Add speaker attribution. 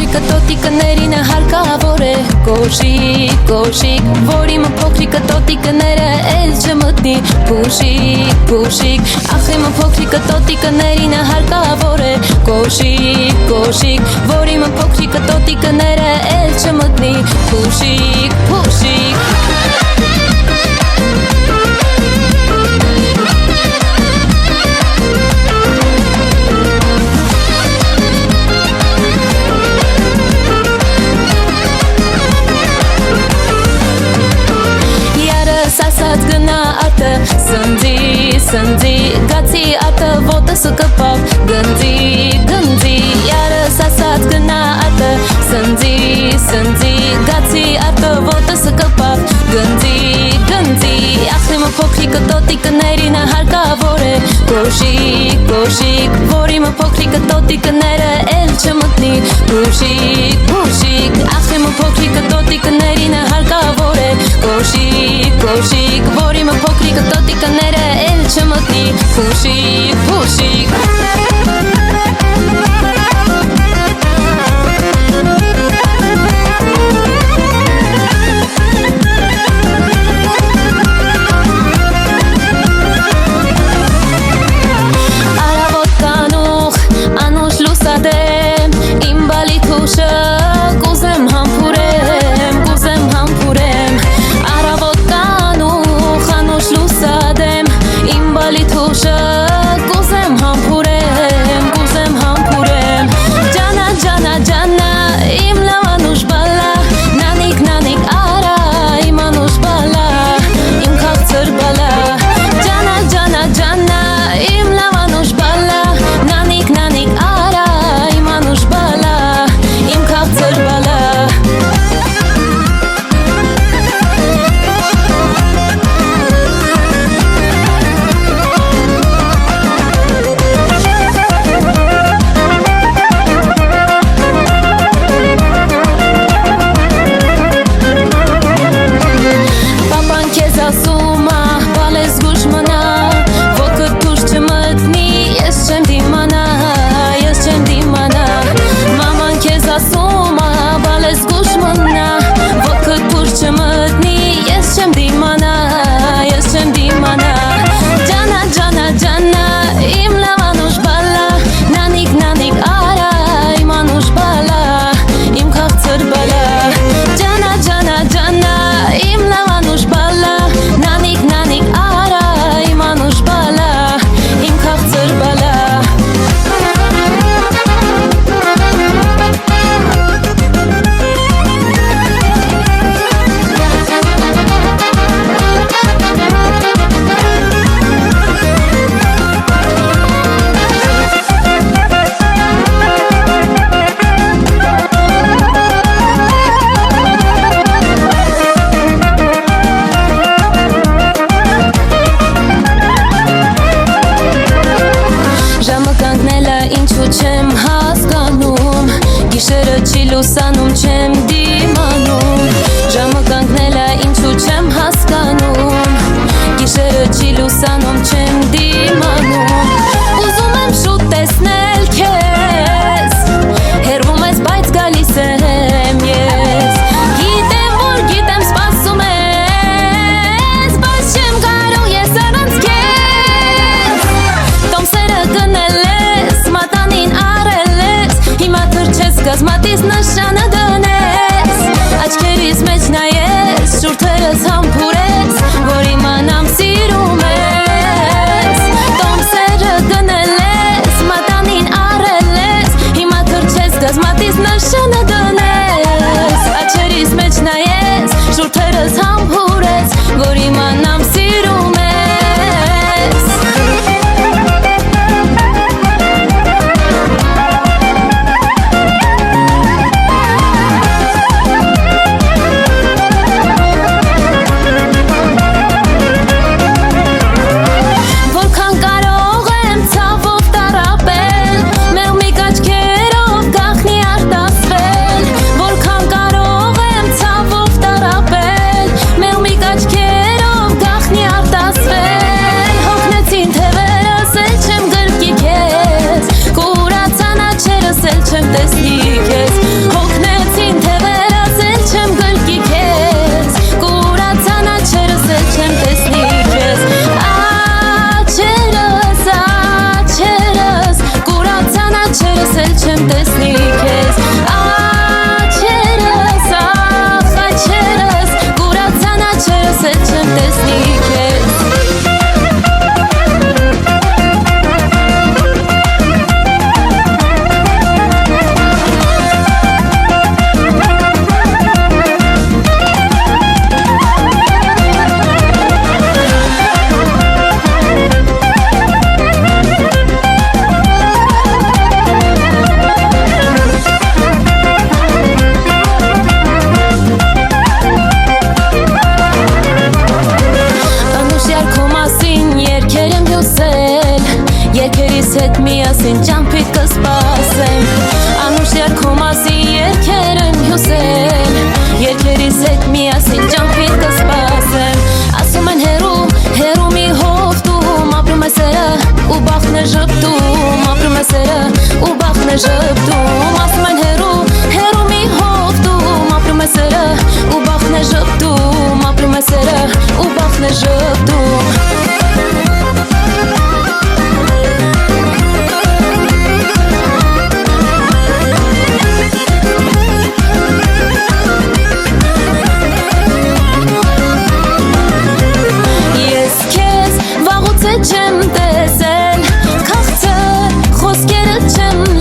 Speaker 1: փոքրիկը տոտիկները հարկավոր է կոշիկ, կոշիկ, որ իմ փոքրիկը տոտիկները էլ չմտնի փուշիկ, փուշիկ, ախ իմ փոքրիկը տոտիկները հարկավոր է կոշիկ, կոշիկ, որ իմ փոքրիկը տոտիկները էլ չմտնի փուշիկ, փուշիկ Ասած գնա ատը սնձի, սնձի Գացի ատը ոտս կպավ գնձի, գնձի Յարս ասած գնա ատը սնձի, սնձի Գացի ատը ոտս կպավ գնձի, գնձի Ախրիմ փոքրիկը տոտիկները հարկավոր է կոշիկ, կոշիկ Որ իմ փոքրիկը տոտիկները էլ չմտնի փուշիկ, փուշիկ Ախրիմ փոքրիկը տոտիկները հարկավոր է կոշիկ, կոշիկ Որ իմ փոքրիկը տոտիկները էլ չմտնի փուշիկ, փուշիկ Արավոտ կանուխ, անուշ լուսադեմ Իմ բալի թուշը կուզեմ համբուրեմ, կուզեմ համբուրեմ Արավոտ կանուխ, անուշ լուսադեմ Իմ բալի թուշը կուզեմ համբուրեմ, կուզեմ համբուրեմ Ջանա, ջանա, ջանա, իմ լավ անուշ բալա Նանիկ, նանիկ, արա, իմ անուշ բալա Իմ քաղցր բալա Ջանա, ջանա, ջանա, իմ լավ անուշ բալա Նանիկ, նանիկ, արա, իմ անուշ բալա Իմ քաղցր բալա Պապան քեզ ասում ա, բալես գուշ մնա Ոտքդ դուրս չմտնի, ես չեմ դիմանա, ես չեմ դիմանա Մաման քեզ ասում ա, բալես գուշ մնա Ոտքդ դուրս չմտնի, ես չեմ դիմանա, ես չեմ դիմանա Ջանա, ջանա, ջանա, իմ լավ անուշ բալա Նանիկ, նանիկ, արա, իմ անուշ բալա Իմ քաղցր բալա Ջանա, ջանա, ջանա, իմ լավ անուշ բալա Նանիկ, նանիկ, արա, իմ անուշ բալա Իմ քաղցր բալա Ժամը կանգնելը ինչու չեմ հասկանում Գիշերը չի լուսանում չեմ դիմանում Ժամը կանգնելը ինչու չեմ հասկանում Գիշերը չի լուսանում չեմ դիմանում Ուզում եմ շուտ տեսնել քեզ Հեռվում ես բայց գալիս եմ ես Գիտեմ որ գիտեմ սպասում ես Բայց չեմ կարող ես առանց քեզ Տոմսերը գնել ես, մատանին առել ես Հիմա թրջես գազմատից նշանը դնես Աչքերիս մեջ նայես, շուրթերս համբուրես Որ իմանամ սիրում ես Տոմսերը գնել ես, մատանին առել ես Հիմա թրջես գազմատից նշանը դնես Աչքերիս մեջ նայես, շուրթերս համբուրես Որ իմանամ սիրում ես Որքան կարող եմ ցավով տարապել Մեղմիկ աչքերով գախնի արտասվել Որքան կարող եմ ցավով տարապել ժպտում Ասում են հերու, հերու մի հովտում Ապրում է սերը ու բախն է ժպտում Ապրում է սերը ու բախն է ժպտում Չեմ տեսել, քաղցը խոսքերը չեմ